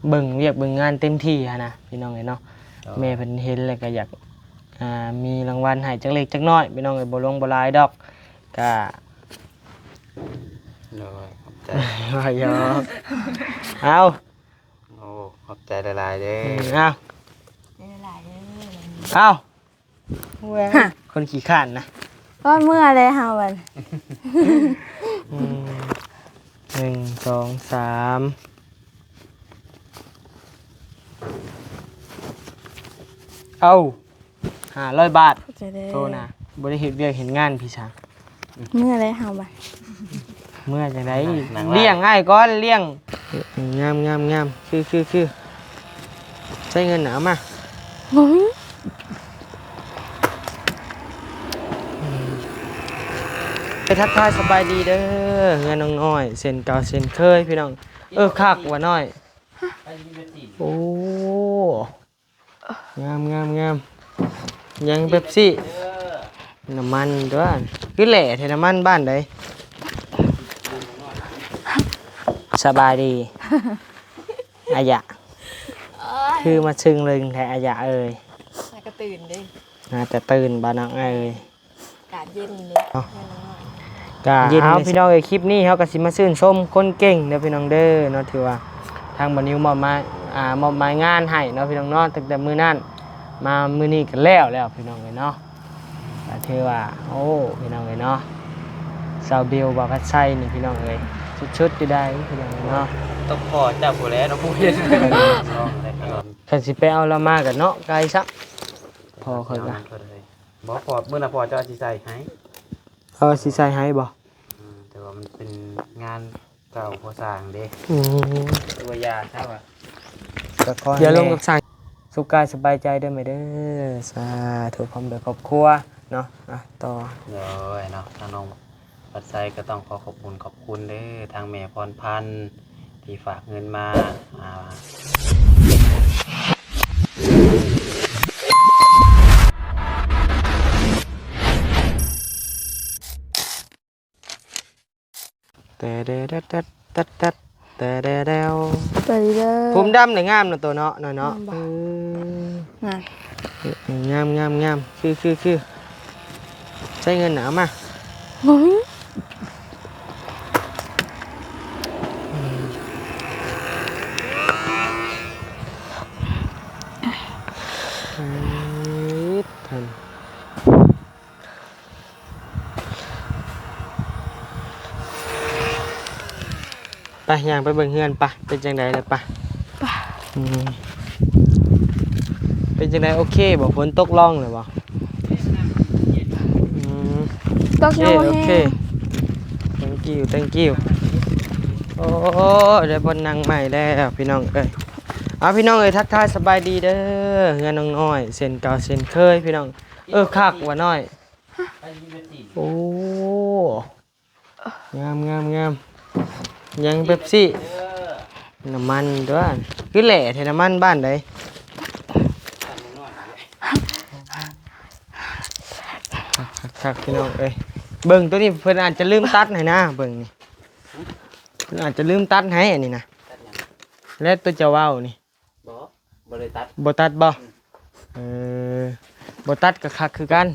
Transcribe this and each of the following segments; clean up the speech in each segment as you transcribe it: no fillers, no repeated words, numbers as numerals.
เบิ่งเวียกเบิ่งงานเต็มที่อะนะพี่น้องเอ้ยเนาะแม่เพิ่นเห็นแล้วก็อยากมีรางวัลให้จักเล็กจักน้อยพี่น้องเอ้ยบ่ลงบ่หลายดอกก็เลยขอบใจ ว่าหยอกเอา โอ้ขอบใจหลายๆเด้อ เอาเอาแหวคนขี้ข้านนะ ก็เมื่อเลยเฮาวัน 1 2 3เอา500 บาท จะได้ โทรนะบ่ได้เฮ็ดเวียกเห็นงานพี่ช้าง เมื่อเลยเฮาวัน เมื่อจังได๋เลี้ยงง่ายก่อนเลี้ยงงามคือใช้เงินหนามา โอ้ย ไปทักทายสบายดีเด้อเงินน้องน้อยเส้นเก่าเส้นเคยพี่น้องคักว่าน้อยโอ้งามยังเป๊ปซี่น้ำมันด้วยคือแหล่เทน้ำมันบ้านใดสบายดีอายะคือมาชึงเลยแท้อายะเอ้ย ก็ตื่นดิ แต่ตื่นบ้านน้องเอ้ย อากาศเย็นเลย ก็เอาพี่น้องเอ้ยคลิปนี้เขาก็สิมาชื่นชมคนเก่งเด้อพี่น้องเด้อเนาะถือว่าทางบ่นิวมอบหมายงานให้เนาะพี่น้องเนาะตั้งแต่มื้อนั้นมามื้อนี้ก็แล้วพี่น้องเอ้ยเนาะก็ถือว่าโอ้พี่น้องเอ้ยเนาะสาวบิวบ่กัดไส้นี่พี่น้องเอ้ยชุดๆอยู่ได้พี่น้องเอ้ยเนาะ ต้องพอเจ้าผู้แล้วน้องผู้เฮ็ดน้องได้ครับ คันสิไปเอาละมากันเนาะไกลซักพอค่อยว่า บ่พอมื้อน่ะพอเจ้าสิใส่ให้ สิใส่ให้บ่ แต่ว่ามันเป็นงานเก่าพอสร้างเด้ ตัวยาใช่ป่ะ เดี๋ยวลงกับสั่งสุขกายสบายใจเด้อไหมเด้อสาธุพร้อมเด้อครอบครัวเนาะต่อ เดี๋ยวเนาะทางน้องปัดไซก็ต้องขอบคุณเด้อทางแม่พรพันธ์ที่ฝากเงินมาแต่เด้อแต่เด้อ ไปเด้อ ผมดำเนี่ยงามนะตัวเนาะเนาะ งามคือใช้เงินหนามา โอ้ย ไปย่างไปเบิ่งเฮือนปะเป็นจังไดเลยปะเป็นจังไดโอเคบ่ฝนตกล่องเลยบ่ ตก โอ โย เค แห้ง thank you โอ้ได้บนนั่งใหม่แล้วพี่น้องเอ้ยพี่น้องเอ้ยทักทายสบายดีเด้อเฮือนน้องน้อยเส้นเก่าเส้นเคยพี่น้องคักว่าน้อยโอ้งามยังเป๊ปซี่น้ำมันด้วยคือแหล่เทน้ำมันบ้านใดคักพี่น้องเอ้ยเบิ่งตัวนี้เพิ่นอาจจะลืมตัดให้นะเบิ่งนี่เพิ่นอาจจะลืมตัดให้อันนี้นะแล้วตัวจะว้าวนี่ บ่เลยตัด บ่ตัดบ่บ่ตัดก็คักคือกัน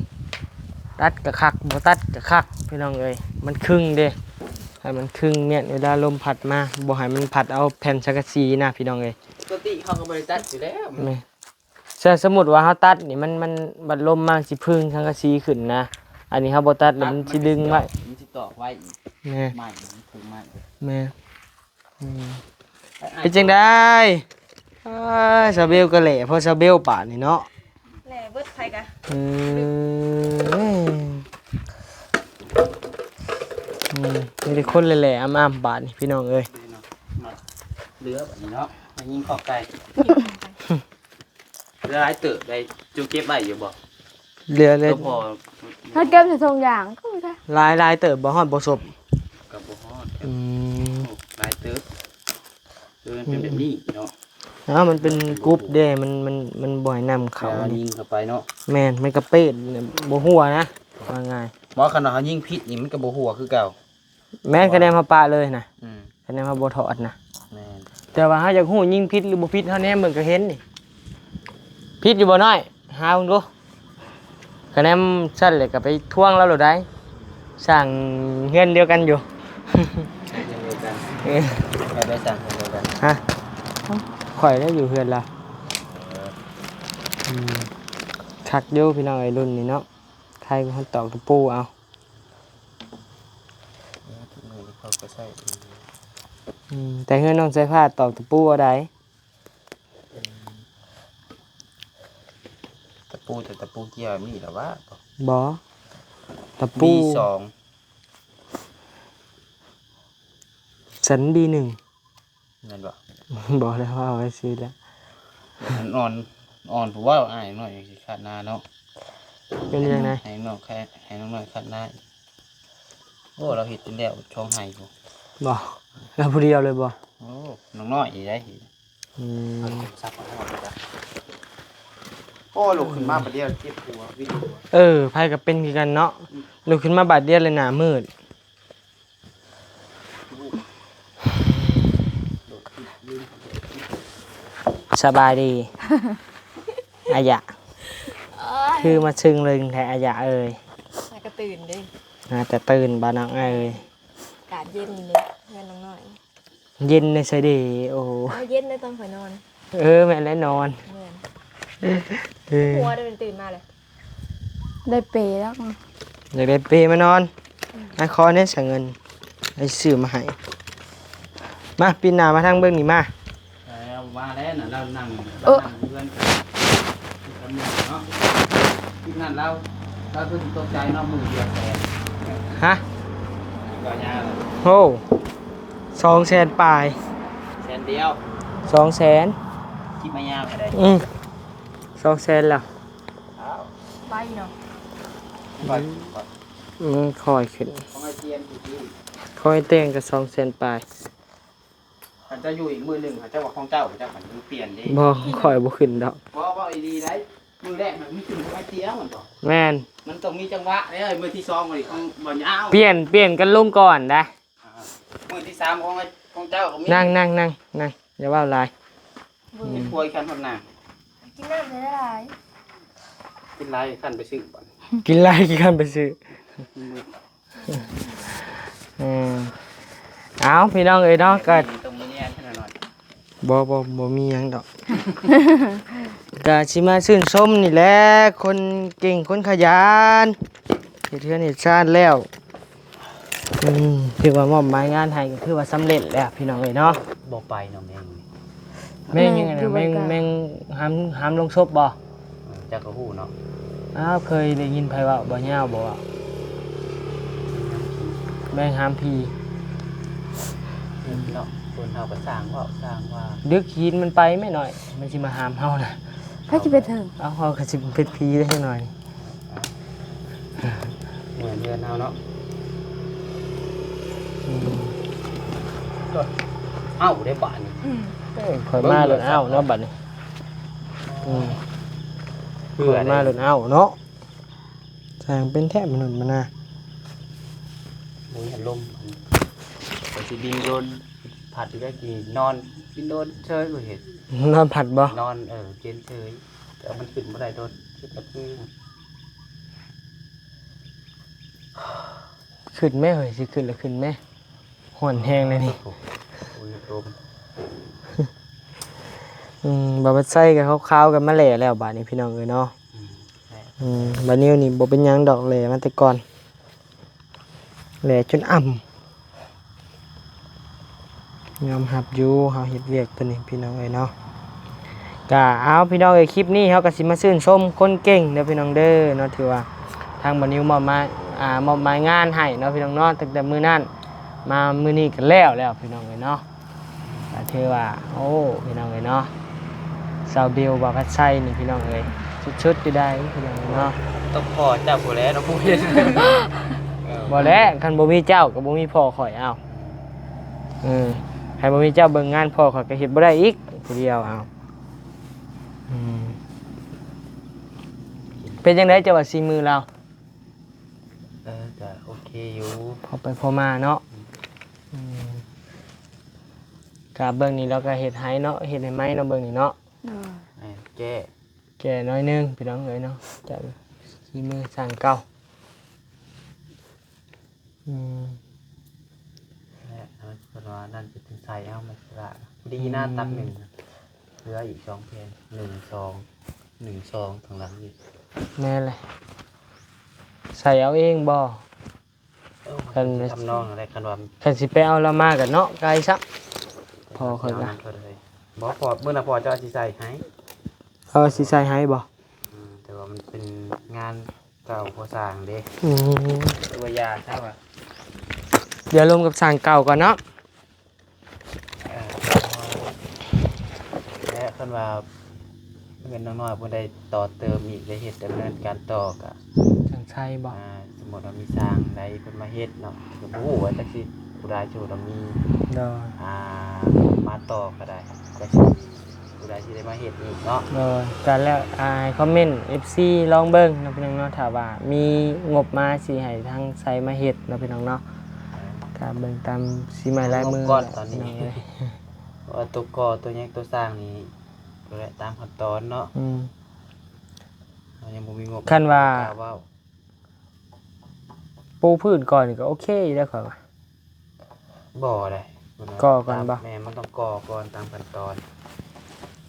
ตัดก็คักบ่ตัดก็คักพี่น้องเอ้ยมันครึ่งเด้ให้มันครึ่งเนี่ยเวลาลมพัดมาบ่ให้มันพัดเอาแผ่นสังกะสีนะพี่น้องเอ้ย ปกติเขาก็บ่ได้ตัดอยู่แล้ว แม่สมมุติว่าเฮาตัดนี่มันบัดลมมาสิพึ่งสังกะสีขึ้นนะอันนี้เฮาบ่ตัดแล้วมันสิดึงไว้ มันสิตอกไว้ แม่ ใหม่ถึงใหม่ แม่เป็นจังได๋ซาเบลก็แหล่เพราะซาเบลป่านนี่เนาะ แหล่เบิดใครกะ มีแต่คนแหล่ๆอ้ำๆบาดนี่พี่น้องเอ้ย เหลือแบบนี้เนาะมายิงขอบไก่เหลือหลายเติบได้จูเก็บไว้อยู่บ่ เหลือเลย ตัวพอ ถ้าเก็บใส่ถุงยางก็ไม่ได้ หลายเติบบ่ฮอดบ่ศพ กับบ่ฮอดหลายเติบคือมันเป็นแบบนี้เนาะ มันเป็นกรุ๊ปเด้มันบ่ให้นำเขา เขา นี่ ยิงเข้าไปเนาะ แม่นมันกระเป๊ดเนี่ยบ่หัวนะว่าง่าย หมอขนาดเขายิงพิษนี่มันก็บ่หัวคือเก่า แม่นคะแนนมาปะเลยนะ อืม คะแนนมาบ่ถอดนะ แม่น แต่ว่าเฮาอยากฮู้ยิงพิษหรือบ่พิษเฮาแน่เบิ่งก็เห็นนี่พิษอยู่บ่น้อยหาเบิ่งดูคะแนนซั่นเลยก็ไปทวงแล้วโลดได้สร้างเฮือนเดียวกันอยู่ เดียวกัน เออ เราได้สั่งเดียวกัน ฮะข่อยได้อยู่เฮือนละคักอยู่พี่น้องไอ้รุ่นนี่เนาะใครก็ตอกตะปูเอา เขาก็ใส่ แต่เฮือนน้องใส่ผ้าตอกตะปูเอาได้ ตะปูแต่ตะปูเกี่ยวมีหรอวะ บ่ตะปู มีสอง สันดีหนึ่ง เงินบ่ บอกแล้วว่าเอาไว้ซื้อแล้ว อ่อนผมว่าอ้ายน้อยสิขาดหน้าเนาะ เป็นยังไง ให้น้องแค่ให้น้องน้อยขาดหน้าโอ้เราเฮ็ดจนแล้วช่องไห้อยู่ บอกแล้วผู้เดียวเลยบอก โอ้น้องน้อยอีได้ซักมาหมดเลยจ้ะโอ้ลูกขึ้นมาประเดี๋ยวเจ็บหัววิ่งหัว ไพ่กับเป็นคือกันเนาะลุกขึ้นมาบาดเดียวเลยหนามืดสบายดี อายะ คือมาซึ้งเลยแท้อายะเอ้ย แล้วก็ตื่นเด้ น่าจะตื่นบานังเอ้ย อากาศเย็นเลยเงินน้องน้อย เย็นในไซเดโอ้ เอาเย็นได้ต้องข่อยนอน แม่นแล้วนอน เงิน เออ หัวได้เป็นตื่นมาเลยได้เปย์แล้วมั้ง อยากได้เปรย์มานอนไอ้คอเนี่ยเสียเงินไอ้ซื้อมาให้มาปีนหน้ามาทางเบื้องนี่มา แล้วว่าแล้วน่ะเรานั่งเพื่อนกันทำเนาะที่นั่นเราเพิ่งตกใจเนาะมือเดียวแทน ฮะ ก็ยาเลย โอ้200,000ปลาย แสนเดียว 200,000 คิดไม่ยากอะไร 200,000แล้ว ไปเนาะ ก่อน คอยขึ้น ของไอเทียนอยู่ที่ คอยเต้งกับ200,000ปลาย อาจจะอยู่อีกมือหนึ่งอาจจะว่าของเจ้าอาจจะมันเปลี่ยนดิ บ่คอยบ่ขึ้นดอก เพราะว่าดีได้มือแรกมันมีถึงไอเทียมันต่อ แม่น มันต้องมีจังหวะเลยมือที่สองมันของบ่ยาว เปลี่ยนกันลงก่อนได้ มือที่สามของเจ้าก็มี นั่งอย่าว่าหลาย มีถ้วยขันคนหน้า กินน้ำได้หลาย กินไรขันไปซื้อก่อน กินไรกี่กันไปซื้อเอาพี่น้องเอ้ยเนาะก็ ตรงนี้แค่หน่อย บ่มีหยังดอก ก็สิมาชื่นชมนี่แหละคนเก่งคนขยันเฮ็ดเทือนเฮ็ดชาติแล้วถือว่ามอบหมายงานให้ก็ถือว่าสำเร็จแล้วพี่น้องเอ้ยเนาะ บอกไปน้องเอง แม่งยังไงนะแม่งห้ามลงศพบ่ จักรหูเนาะ อ้าวเคยได้ยินไผว่าบ่ยาวบ่ว่าแม่งห้ามพี เนาะคนเฮาก็สร้างว่า ดึกหินมันไปไม่หน่อยมันสิมาห้ามเฮานะ ถ้าจะไปถึง เอาเฮาก็สิเป็นผีได้หน่อย เหมือนเดือนเฮาเนาะเอ้าได้บาทนี่ ข่อยมาหลุดเอ้าเนาะบัดนี้ข่อยมาหลุดเอ้าเนาะแสงเป็นแทบมนุษย์มานะ มุ้ยอารมณ์ไปสิบินโดนผัดอยู่ได้กี่นอนบินโดนเฉยบ่เห็น นอนผัดบ่ นอนเย็นเฉยแต่มันขึ้นบ่ได้โดนคิดตะกี้ ขึ้นแม่เฮ้ยสิขึ้นแล้วขึ้นแม่ห่อนแห้งเลยนี่ อุ้ยลม บ่ว่าใส่กับขาวๆกันมาแหล่แล้วบาดนี้พี่น้องเอ้ยเนาะบัดนี้นี่บ่เป็นหยังดอกแหล่มาแต่ก่อนแหล่จนอ่ำยอมรับอยู่เฮาเฮ็ดเวียกตัวนี้พี่น้องเอ้ยเนาะก็เอาพี่น้องเอ้ยคลิปนี้เฮาก็สิมาชื่นชมคนเก่งเด้อพี่น้องเด้อเนาะถือว่าทางบัดนี้มอบหมายงานให้เนาะพี่น้องเนาะตั้งแต่มื้อนั้นมามื้อนี้ก็แล้วพี่น้องเอ้ยเนาะก็ถือว่าโอ้พี่น้องเอ้ยเนาะสาวเบลบ่พัดไส้นี่พี่น้องเอ้ยชุดๆอยู่ได้พี่น้องเอ้ยเนาะ ต้องพอเจ้าผู้แล้วเนาะผู้เฮ็ด บ่แล้วคันบ่มีเจ้าก็บ่มีพ่อข่อยเอาให้บ่มีเจ้าเบิ่งงานพ่อข่อยก็เฮ็ดบ่ได้อีกผู้เดียวเอาเป็นจังได๋เจ้าว่าสีมือเรา ก็โอเคอยู่ พอไปพอมาเนาะ กะเบิ่งนี้เราก็เฮ็ดให้เนาะเฮ็ดให้ไหมเนาะเบิ่งนี่เนาะ แก้ แก่น้อยหนึงพี่น้องเอ้ยเนาะจากที่มือสร้างเก่าอืม และเพราะว่านั่นจะถึงใส่เอามันละดีหน้าตักหนึ่งเหลืออีก2เพลง1 2 ทางหลังอีก แม่นเลยใส่เอาเองบ่ คัน ทำนองอะไรคันว่า คันสิไปเอาละมากันเนาะไกลซัก พอค่อย เอา ละ นั่นก็เลยบ่พอมื้อน่ะพอจะสิใส่ให้ เอาสิใส่ให้บ่ แต่ว่ามันเป็นงานเก่าพอสร้างเด้ อืม ตัวยาใช่ป่ะ เดี๋ยวรวมกับสร้างเก่าก่อนเนาะ และคันว่าเงินน้อยๆเพิ่นได้ต่อเติมอีกได้เฮ็ดดำเนินการต่อก็ จังใช่บ่ สมมุติว่ามีสร้างใดเพิ่นมาเฮ็ดเนาะก็บ่ฮู้ว่าจักสิผู้ใดสิว่ามี ดอ มาต่อก็ได้จักสิผู้ใดสิได้มาเฮ็ดอีกเนาะ ดอกันแล้วคอมเมนต์ FC ลองเบิ่งเนาะพี่น้องเนาะถ้าว่ามีงบมาสิให้ทางไสมาเฮ็ดเนาะพี่น้องเนาะก็เบิ่งตามสีไม้ลายมือ ก่อนตอนนี้ พี่งเอ้ย ว่าตัวก่อตัวแยกตัวสร้างนี่ก็ได้ตามขั้นตอนเนาะ อืม เรายังบ่มีงบ คันว่า กล้เว้า ปูพื้นก่อนนี่ก็โอเคอยู่แล้วครับ บ่ได้ ก่อก่อนบ่ แม่มันต้องก่อก่อนตามขั้นตอน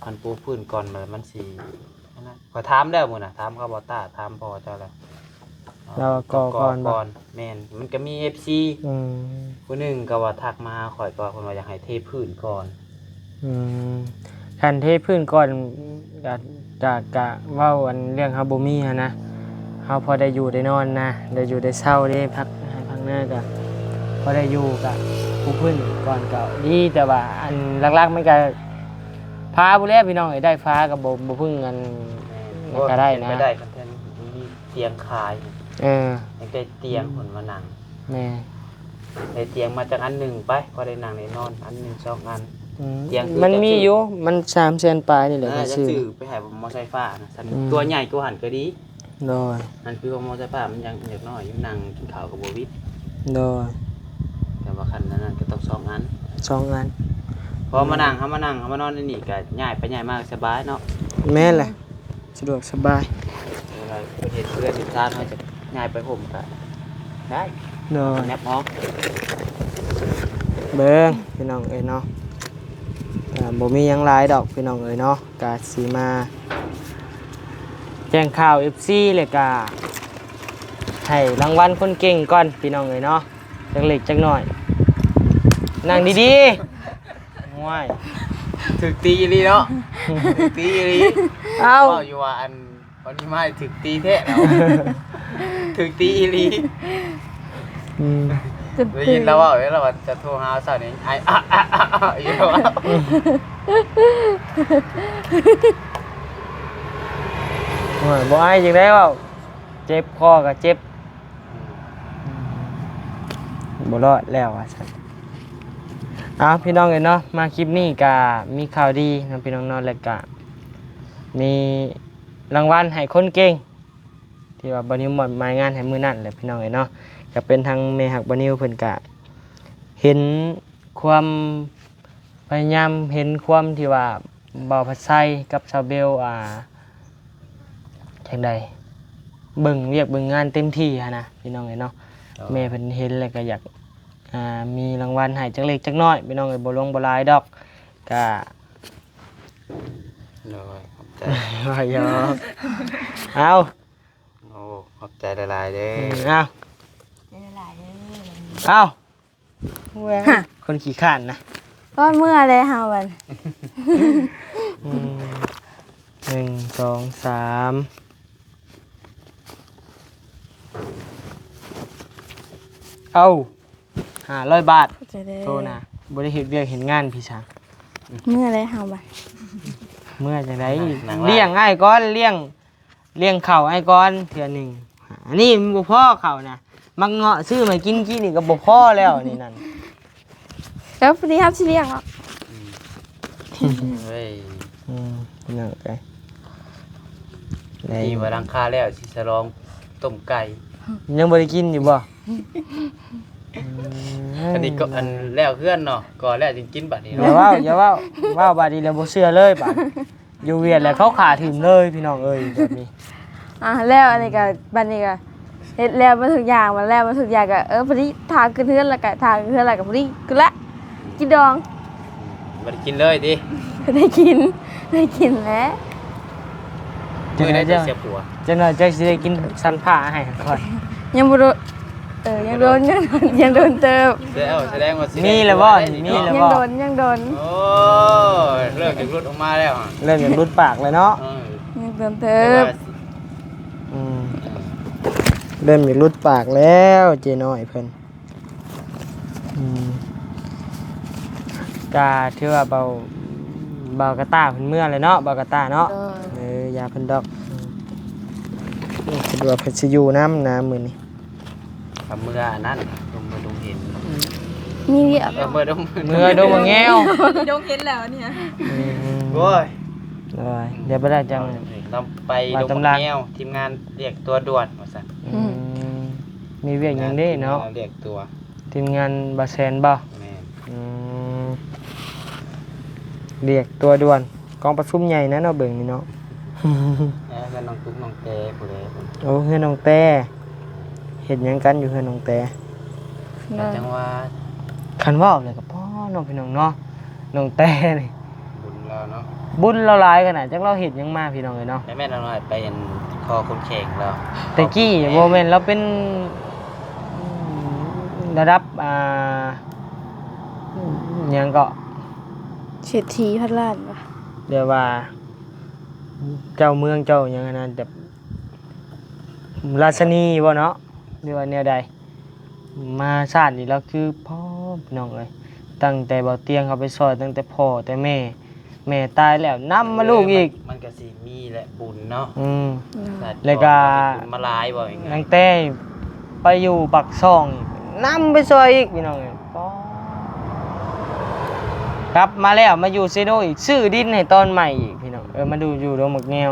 คันปูพื้นก่อนมันสิอันนั้นขอยถามแล้วมื้อน่ะถามเขาบ่ตาถามพ่อเจ้าแล้ว เราก่อก่อนบ่ แม่นมันก็มี FC อืม ผู้หนึงก็ว่าทักมาข่อยก็เพิ่นว่าอยากให้เทพื้นก่อน อืมคันเทพื้นก่อนกะเว้าอันเรื่องเฮาบ่มีหันนะเฮาพอได้อยู่ได้นอนนะได้อยู่ได้เช้าได้พักให้พักหน้าก็พอได้อยู่ก็ปูพื้นก่อนก็ดีแต่ว่าอันหลักๆมันก็ฟ้าผู้แลพี่น้องเอ้ยได้ฟ้าก็บ่พึ่งกัน มันก็ได้นะ ไปได้คันแท้มีเตียงขาย เออ ยังได้เตียงคนมานั่ง แม่ ได้เตียงมาจากอันหนึ่งไปก็ได้นั่งได้นอนอันหนึ่ง2 อัน อืม เตียงคือ มันมี จะซื้อ อ อ ยู่มัน3แสนปลายนี่แหละ จะ ก็ซื้อ ซื้อไปให้มอไซค์ฟ้านะสัน อืม ตัวใหญ่กว่าหันก็ดี โดย นั่นคือว่ามอไซค์ฟ้ามันยังเด็กน้อยอยู่นั่งกินข้าวกับโบวิด โดย แต่ว่าคันนั้นก็ต้อง2 อัน 2อัน พอมานั่งเขามานอนในนี่ก็ง่ายไปง่ายมากสบายเนาะ แม่นแหละสะดวกสบาย เวลาไปเห็นเพื่อนติดตามเขาจะง่ายไปผมก็ได้ โดย แนบห้อง เบิ่งพี่น้องเอ้ยเนาะบ่มีหยังหลายดอกพี่น้องเอ้ยเนาะก็สิมาแจ้งข่าว FC เลยก็ให้รางวัลคนเก่งก่อนพี่น้องเอ้ยเนาะจักเล็กจักน้อยนั่งดีๆง่าย ถึกตีอีหลีเนาะถึกตีอีหลี เอ้า เว้าอยู่ว่าอันวันนี้ไม่ถึกตีแท้แล้วถึกตีอีหลี อืม ได้ยินแล้วว่าเราจะโทรหาสาวนี้ไอ้อยู่แล้วว่า โอ้ยบ่อายจังได้เว้าเจ็บคอก็เจ็บบ่รอดแล้วว่าซั่นเอาพี่น้องเอ้ยเนาะมาคลิปนี้ก็มีข่าวดีนะพี่น้องเนาะแล้วก็มีรางวัลให้คนเก่งที่ว่าบ่นิวมอบหมายงานให้มื้อนั้นแหละพี่น้องเอ้ยเนาะก็เป็นทางแม่ฮักบ่นิวเพิ่นก็เห็นความพยายามเห็นความที่ว่าบ่าวพัดไซกับชาวเบลจังใดเบิ่งเวียกเบิ่งงานเต็มที่หั้นนะพี่น้องเอ้ยเนาะแม่เพิ่นเห็นแล้วก็อยากมีรางวัลให้จักเล็กจักน้อยพี่น้องเอ้ยบ่ลงบ่หลายดอกก็ เลยขอบใจ ว่าหยอกเอา โอ้ขอบใจหลายๆเด้ เอา หลายๆเด้อ เอาแหวคนขี้ข้านนะ ก็เมื่อเลยเฮาวัน 1 2 3เอา500 บาท จะได้ โทนะบ่ได้เฮ็ดเวียกเห็นงานพี่ช้าง เมื่อเลยเฮาวัน เมื่อจังไดเลี้ยงอ้ายก่อนเลี้ยงข้าวอ้ายก่อนเทื่อหนึงอันนี้มันบ่พอข้าวนะมักเงาะซื้อมากินนี่ก็บ่พอแล้วนี่นั่น แล้วพอดีครับสิเรียกเนาะ เฮ้ย พี่น้องเอ้ย ที่ว่ารังคาแล้วสิสลองต้มไก่ ยังบ่ได้กินอยู่บ่ อันนี้ก็อันแล้วเพื่อนเนาะก่อนแล้วจึงกินบัดนี้ อย่า เนาะ ว่าบาดนี้แล้วบ่เชื่อเลยบาดอยู่เวียดแล้วเขาขาถิ่มเลยพี่น้องเอ้ยแบบนี้ แล้วอันนี้ก็บัดนี้ก็เฮ็ดแล้วมาทุกอย่างมาแล้วมาทุกอย่างก็พอดีทางขึ้นเฮือนแล้วก็ทางขึ้นเฮือนแล้วก็พอดีกินละกินดอง บ่ได้กินเลยดิ ได้กินแล้ว มื้อได้จะเสียผัว จังหน่อยจะสิได้กินสันผ้าให้ก่อน ยังบ่โดนยังโดนเติบ แสดงว่าสิ มีแล้วบ่มีแล้ว ยังโดน โอ้ยเลิกจากรถออกมาแล้ว เริ่มอย่างรุดปากเลยเนาะ ยังโดนเติบ เริ่มอย่างรุดปากแล้วเจน้อยเพิ่นกาถือว่าเบากระต้าเพิ่นเมื่อเลยเนาะเบากระต้าเนาะยาเพิ่นดอกสะดวกเพิ่นสิอยู่น้ำมื้อนี้ ทำมือนั่นดมเห็น มีเวียบ มือดม เมื่อดมแง้ว ดงเห็นแล้วเนี่ย โอ้ย เดี๋ยวบ่ได้จัง เราไปดมแก้วทีมงานเรียกตัวด่วนว่าซั่น มีเวียกหยังเด้เนาะ เรียกตัว ทีมงานบาแซนบ่ แม่น เรียกตัวด่วนกองประชุมใหญ่นะเนาะเบิ่งนี่เนาะ แล้วน้องตุ๊กน้องเต้ผู้ใดผู้ โอ้เฮือนน้องแต่เฮ็ดหยังกันอยู่เฮือนน้องแต่ จังว่า คันเว้าเลยก็พ่อน้องพี่น้องเนาะน้องแต่นี่ บุญแล้วเนาะ บุญเราหลายขนาดจักเราเฮ็ดหยังมาพี่น้องเอ้ยเนาะ แม่น้อยไปอันคอคนแข่งแล้ว แต่กี้บ่แม่นเราเป็นระดับหยังก็ เศรษฐีพันล้านป่ะ เรียกว่าเจ้าเมืองเจ้าหยังอันนั้นแบบราชนีบ่เนาะหรือว่าแนวใดมาชาตินี่แล้วคือพ่อพี่น้องเอ้ยตั้งแต่เบาเตียงเขาไปซอยตั้งแต่พ่อแต่แม่ตายแล้วนำมาลูกอีก มันก็สิมีแหละบุญเนาะ แล้วก็ มาลายบ่อย่าง นางแต่ไปอยู่ปักซ่องอีกนำไปซอยอีกพี่น้องเอ้ยป๊อกลับมาแล้วมาอยู่เซโนอีกซื้อดินให้ตอนใหม่อีกพี่น้องมาดูอยู่โดมหมึกแนว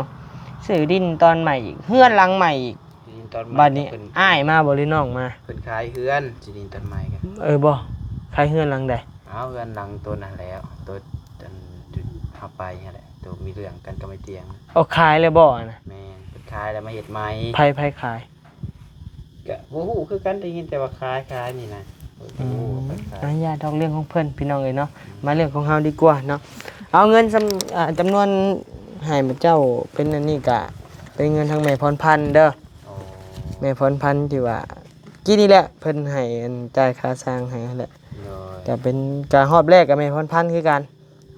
ซื้อดินตอนใหม่อีกเฮือนหลังใหม่อีก ตอน บัดนี้อ้ายมาบ่หรือน้องมา เพิ่นขายเฮือนสิดินต้นไม้กัน บ่ใครเฮือนหลังใด เอาเฮือนหลังตัวนั้นแล้วตัวอันจุดเฮาไปนั่นแหละตัวมีเรื่องกันก็ไม่เตียง เอาขายเลยบ่นะ แม่นเพิ่นขายแล้วมาเฮ็ดใหม่ ไผขาย ก็บ่ฮู้คือกันได้ยินแต่ว่าขายนี่นะบ่ฮู้ว่าเพิ่นขาย อันญาดอกเรื่องของเพิ่นพี่น้องเอ้ยเนาะมาเรื่องของเฮาดีกว่าเนาะเอาเงินจำนวนให้มาเจ้าเป็นอันนี้ก็เป็นเงินทางแม่พรพันธ์เด้อ โอ้ แม่พรพันธ์ที่ว่ากี้นี่แหละเพิ่นให้อันจ่ายค่าสร้างให้นั่นแหละ โดย ก็เป็นการรอบแรกกับแม่พรพันธ์คือกัน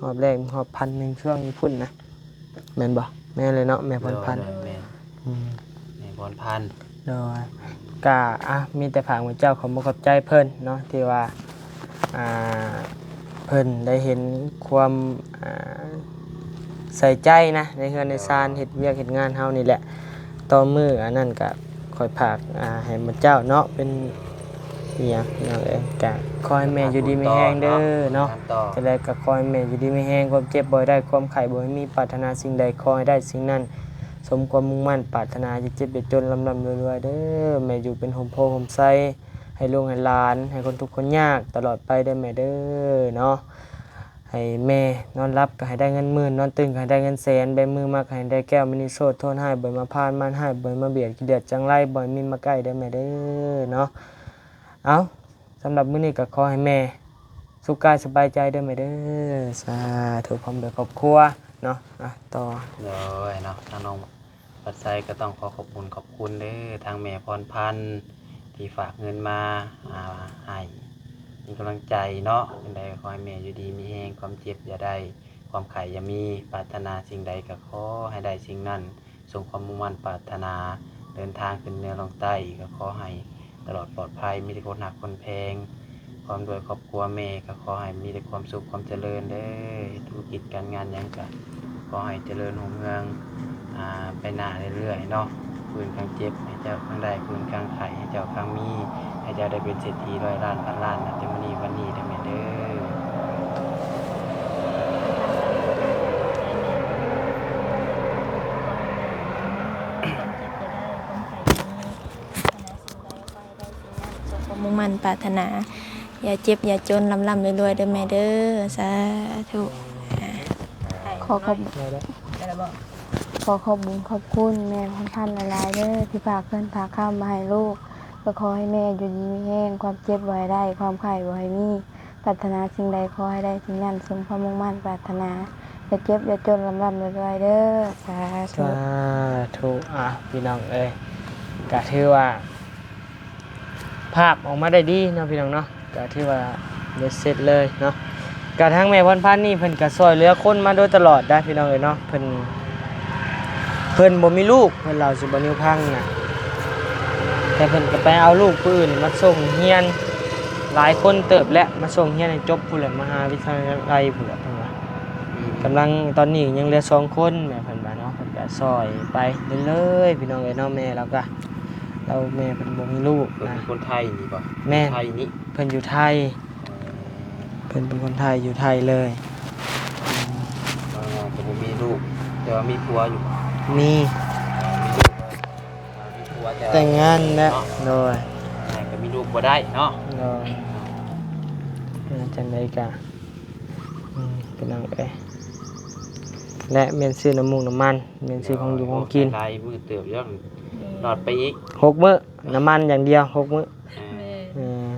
รอบแรกรอบ1,000ช่วงนี้พุ่นนะแม่นบ่แม่นเลยเนาะแม่พรพันธ์ โดยแม่น อืม แม่พรพันธ์ โดยก็มีแต่ผางพระเจ้าขอบอกขอบใจเพิ่นเนาะที่ว่าเพิ่นได้เห็นความใส่ใจนะในเฮือนในซานเฮ็ดเวียกเฮ็ดงานเฮานี่แหละต่อมืออันนั้นก็คอยผากให้พระเจ้าเนาะเป็นอีหยังเนาะก็ขอให้แม่อยู่ดีมีแฮงเด้อเนาะจะได้ก็ขอให้แม่อยู่ดีมีแฮงความเจ็บบ่ได้ความไข้บ่ให้มีปรารถนาสิ่งใดขอให้ได้สิ่งนั้นสมความมุ่งมั่นปรารถนาจะเจ็บจะจนลำรวยๆเด้อแม่อยู่เป็นโฮมโพโฮมไซให้ลูกให้หลานให้คนทุกข์คนยากตลอดไปเด้อแม่เด้อเนาะให้แม่นอนรับก็ให้ได้เงินหมื่นนอนตื่นก็ให้ได้เงินแสนใบมือมาก็ให้ได้แก้วมณีโสดโทษให้บ่มาพานมันให้บ่มาเบียดขี้เดือดจังไรบ่มีมาใกล้เด้อแม่เด้อเนาะเอาสำหรับมื้อนี้ก็ขอให้แม่สุขกายสบายใจเด้อแม่เด้อสาธุพร้อมด้วยครอบครัวเนาะต่อ โดยเนาะทางน้องปัดไซก็ต้องขอบคุณเด้อทางแม่พรพันธ์ที่ฝากเงินมาให้มีกำลังใจเนาะเป็นใดขอให้แม่อยู่ดีมีแรงความเจ็บอย่าได้ความไข่อย่ามีปรารถนาสิ่งใดก็ขอให้ได้สิ่งนั้นส่งความมุ่งมั่นปรารถนาเดินทางขึ้นเหนือลงใต้ก็ขอให้ตลอดปลอดภัยมีแต่คนหักคนแพงความด้วยครอบครัวแม่ก็ขอให้มีแต่ความสุขความเจริญเด้อธุรกิจการงานหยังก็ขอให้เจริญรุ่งเรืองไปหน้าเรื่อยๆเนาะคืนข้างเจ็บให้เจ้าข้างได้คืนข้างไข่ให้เจ้าข้างมีให้เจ้าได้เป็นเศรษฐีร้อยล้านพันล้านนะเต็มวันนี้เด้อแม่เด้อ มุ่งมั่นปรารถนาอย่าเจ็บอย่าจนร่ำรวยๆเด้อแม่เด้อสาธุ ขอขอบขอขอบบุญขอบคุณแม่ของท่านหลายๆเด้อที่ฝากเงินฝากข้าวมาให้ลูกก็ขอให้แม่อยู่ดีมีแห้งความเจ็บบ่ให้ได้ความไข้บ่ให้มีปรารถนาสิ่งใดขอให้ได้สิ่งนั้นสมความมุ่งมั่นปรารถนาอย่าเจ็บอย่าจนร่ำรวยๆเด้อสาธุ สาธุพี่น้องเอ้ยก็ถือว่า ภาพออกมาได้ดีเนาะพี่น้องเนาะก็ถือว่าเบ็ดเสร็จเลยเนาะกระทั่งแม่พรพันธุ์นี่เพิ่นก็ซอยเหลือคนมาโดยตลอดได้พี่น้องเอ้ยเนาะเพิ่นบ่มีลูกเพิ่นเล่าสิบ่นิวพังน่ะแต่เพิ่นก็ไปเอาลูกผู้อื่นมาส่งเรียนหลายคนเติบแล้วมาส่งเรียนให้จบพุ่นแหละมหาวิทยาลัยพุ่นแหละเพิ่นว่ากำลังตอนนี้ยังเหลือ2คนแม่เพิ่นว่าเนาะเพิ่นก็ซอยไปเรื่อยๆพี่น้องเอ้ยเนาะแม่แล้วก็เราแม่เพิ่นบ่มีลูก เป็น นะ คนไทยนี่บ่ แม่ ไทยนี่ เพิ่นอยู่ไทยเพิ่นเป็นคนไทยอยู่ไทยเลย ก็บ่มีลูกแต่ว่ามีผัวอยู่ มี มีลูกมีผัวแต่ว่า แต่งงานแล้วโดย แต่ก็มีลูกบ่ได้เนาะ โดยจังได๋กะเป็นจังได๋และเมียนซื้อน้ำมูกน้ำมันเมียนซื้อของอยู่ของกิน ลายมือเติบยังหลอดไปอีก 6 มื้อน้ำมันอย่างเดียว6 มื้อเออ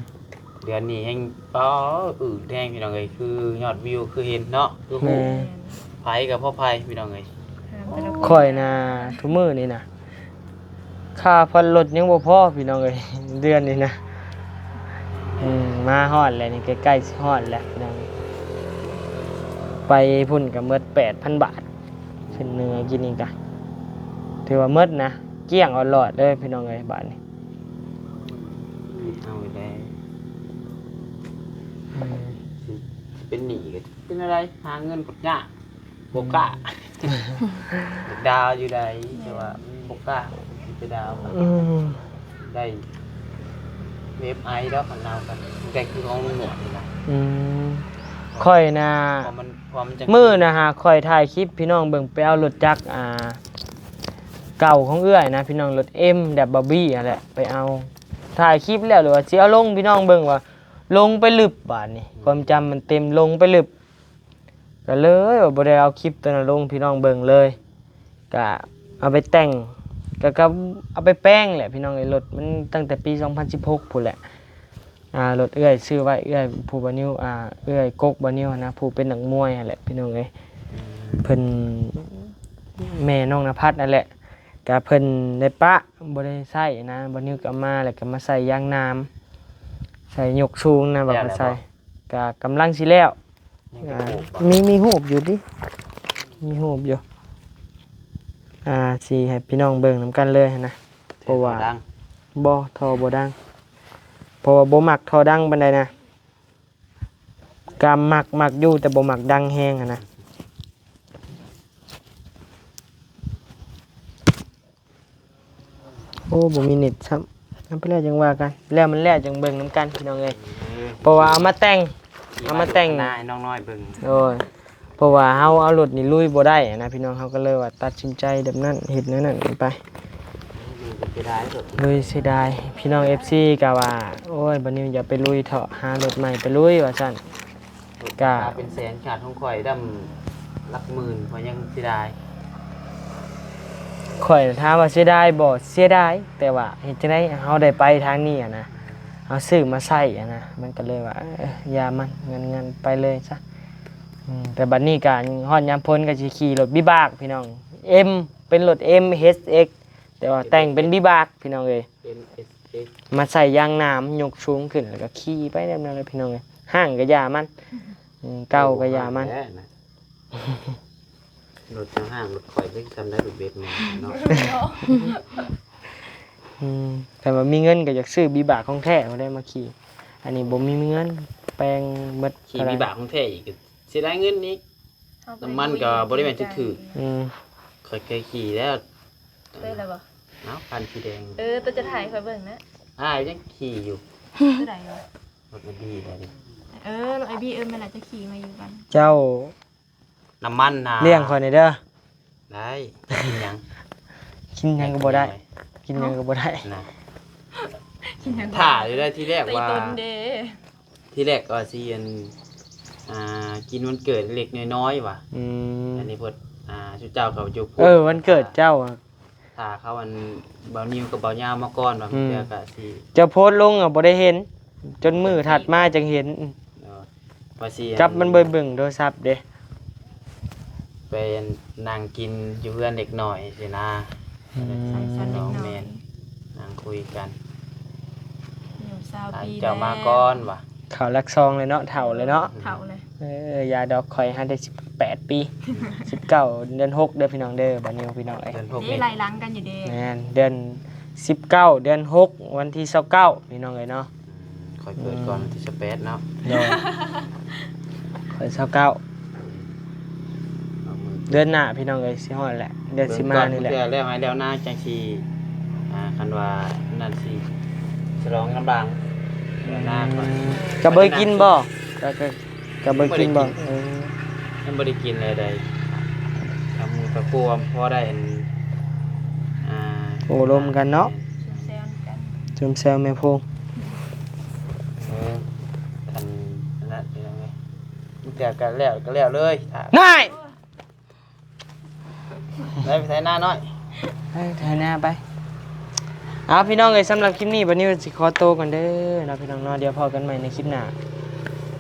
เดือนนี้แห่งป้อแดงพี่น้องเอ้ยคือยอดวิวคือเห็นเนาะคือฮู้ แม่ ไผกับพ่อไผพี่น้องเอ้ย ข่อยน่ะทุกมื้อนี่น่ะค่าผ่อนรถยังบ่พอพี่น้องเอ้ยเดือนนี้นะมาฮอดแล้วนี่ใกล้ๆสิฮอดแล้วพี่น้องไปพุ่นก็หมด 8,000 บาทขึ้นเหนือกินนี่ก็ถือว่าหมดนะเกลี้ยงเอาหลอดเลยพี่น้องเอ้ยบาทนี้ เอาไปได้เป็นหนี้ก็เป็นอะไรหาเงินกดยากบ่กล้าดาวอยู่ใดแต่ว่าบ่กล้าไปดาว อืม ได้เว็บไอแล้วของเรากันแต่คือของลุงหนวดนี่นะ อืมค่อยนะ พอมันจะ มื้อนะฮะค่อยถ่ายคลิปพี่น้องเบิ่งไปเอารถจักรเก่าของเอื้อยนะพี่น้องรถ M แบบบาร์บี้นั่นแหละไปเอาถ่ายคลิปแล้วหรือว่าสิเอาลงพี่น้องเบิ่งว่าลงไปลึบบาดนี้ความจำมันเต็มลงไปลึบก็เลยว่าบ่ได้เอาคลิปตัวนั้นลงพี่น้องเบิ่งเลยก็เอาไปแต่งก็เอาไปแป้งแหละพี่น้องไอ้รถมันตั้งแต่ปี2016พุ่นแหละรถเอื้อยซื้อไว้เอื้อยผู้บ่นิวเอื้อยกกบ่นิวนะผู้เป็นนักมวยนั่นแหละพี่น้องเอ้ยเพิ่นแม่น้องนภัสนั่นแหละก็เพิ่นได้ปะบ่ได้ใช้นะบ่นิวก็เอามาแล้วก็มาใส่ยางน้ำใส่ยกสูงนะแบบว่าใส่ก็กำลังสิแล้ว มีหูบอยู่ดิมีหูบอยู่สิให้พี่น้องเบิ่งนำกันเลยนะเพราะว่าบ่ทอบ่ดังเพราะว่าบ่มักทอดังปานใดนะกะมักอยู่แต่บ่มักดังแฮงนะโอ้บ่มีเน็ตซ้ำนำไปแล้วจังว่ากันแล้วมันแล้วจังเบิ่งนำกันพี่น้องเอ้ยเพราะว่าเอามาแต่ง นายน้องน้อยเบิ่ง โอ้ยเพราะว่าเฮาเอารถนี่ลุยบ่ได้นะพี่น้องเฮาก็เลยว่าตัดสินใจแบบนั้นเฮ็ดแนวนั้นไป จะได้รถ ลุยเสียดายพี่น้อง FC ก็ว่าโอ้ยบัดนี้อย่าไปลุยเถาะหารถใหม่ไปลุยว่าซั่น กะ เป็นแสนขาดของข่อยดำหลักหมื่นพอยังสิได้ ข่อยถามว่าเสียดายบ่เสียดายแต่ว่าเฮ็ดจังได๋เฮาได้ไปทางนี้นะเฮาซื้อมาใช้นะมันก็เลยว่าอย่ามันเงินไปเลยซะแต่บัดนี้ก็ฮอดยามพ้นก็สิขี่รถวิบากพี่น้อง M เป็นรถ M HX แต่ว่าแต่งเป็นวิบากพี่น้องเอ้ย NSX มาใส่ยางน้ำยกสูงขึ้นแล้วก็ขี่ไปแบบนั้นเลยพี่น้องเอ้ยห้างก็อย่ามันเก่าก็อย่ามัน รถห้างรถข่อยเพิ่งทำได้รถเบสมาเนาะ แต่ว่ามีเงินก็อยากซื้อวิบากของแท้บ่ได้มาขี่อันนี้บ่มีเงินแปลงเบิด ขี่วิบากของแท้อีกเสียดายเงินอีกน้ำมันก็บ่ได้แม่นถูก เคยขี่แล้ว ได้แล้วบ่ เนาะคันสีแดง ตัวจะถ่ายค่อยเบิ่งนะ ยังขี่อยู่ ตัวใดวะ รถมันดีเลยดิ รถไอบีมันอาจจะขี่มาอยู่กัน เจ้า น้ำมันนะ เลี้ยงข่อยหน่อยเด้อ ได้กินหยัง กินหยังก็บ่ได้กินหยังก็บ่ได้ นะ ถ่าอยู่ได้ที่แรก ไป ว่า ต้นเด้ ที่แรกก็สิอันกินวันเกิดเล็กน้อยๆว่ะ อืม อันนี้เพิ่นชุดเจ้าเขาอยู่ วันเกิดเจ้าอะ ถ้าเขาอันเบานิวกับเบายาวมาก่อนว่ามันเจอก็สิ เจ้าโพสต์ลงอ่ะบ่ได้เห็น จนมือถัดมาจังเห็น ว่าสิ จับมันเบิ่งโทรศัพท์เด้ ไปนั่งกินอยู่เพื่อนเด็กหน่อยสินะ ใส่ชั้นเล็ น้ ก อง น้อ แม่ ย นนั่งคุยกัน อยู่20 ปี เจ้ามาก่อนว่ะ เขารักซองเลยเนาะเฒ่าเลยเนาะ เฒ่าเลย ยาดอกคอยให้ได้18 ปี 19 เดือน6เด้อพี่น้องเด้อบัดนี้พี่น้องเอ้ย เดินพวก นี่ นี้ ไล่หลังกันอยู่เด้ แม่นเดือน19 เดือน6วันที่29พี่น้องเอ้ยเนาะ คอยเปิดก่อนที่สเปซเนาะ โดยคอย29 เอามือ เดือนหน้าพี่น้องเอ้ยสิฮอดแหละเดือนสิมานี่แหละ เบิ่งก่อเพื่อแล้วให้แล้วหน้าจังสิคันว่านั่นสิฉลองน้ำบางเดือนหน้าก่อน กะเบยกินบ่กะเบยกินบ่ ยังบ่ได้กินเลยใดทำมือประกวมพอได้อันโอ้ลมกันเนาะ แซวกัน จุมแซวแม่พง อันนั้นเป็นยังไงมันเกิดกันแล้วเลยถาม นาย ได้ไปใช้หน้าน้อย ให้ถ่ายหน้าไปเอาพี่น้องเอ้ยสำหรับคลิปนี้บัดนี้สิขอโตวก่อนเด้อเนาะพี่น้องเนาะเดี๋ยวพอกันใหม่ในคลิปหน้า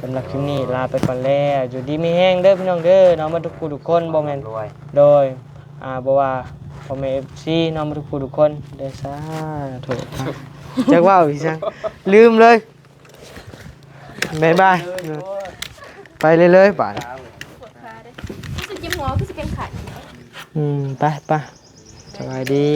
สำหรับคลิปนี้ลาไปก่อนแล้วอยู่ดีมีแห้งเด้อพี่น้องเด้อเนาะมาทุกผู้ทุกคนบ่แม่น รวย โดยบ่ว่าพ่อแม่ FC เนาะมาทุกผู้ทุกคนเด้อสาธุจักว่าอีจังลืมเลยบ๊ายบายไปเลยๆป่าน ปวดขาเด้รู้สึกเจ็บหัวคือสิเป็นไข้ ไปสบายดี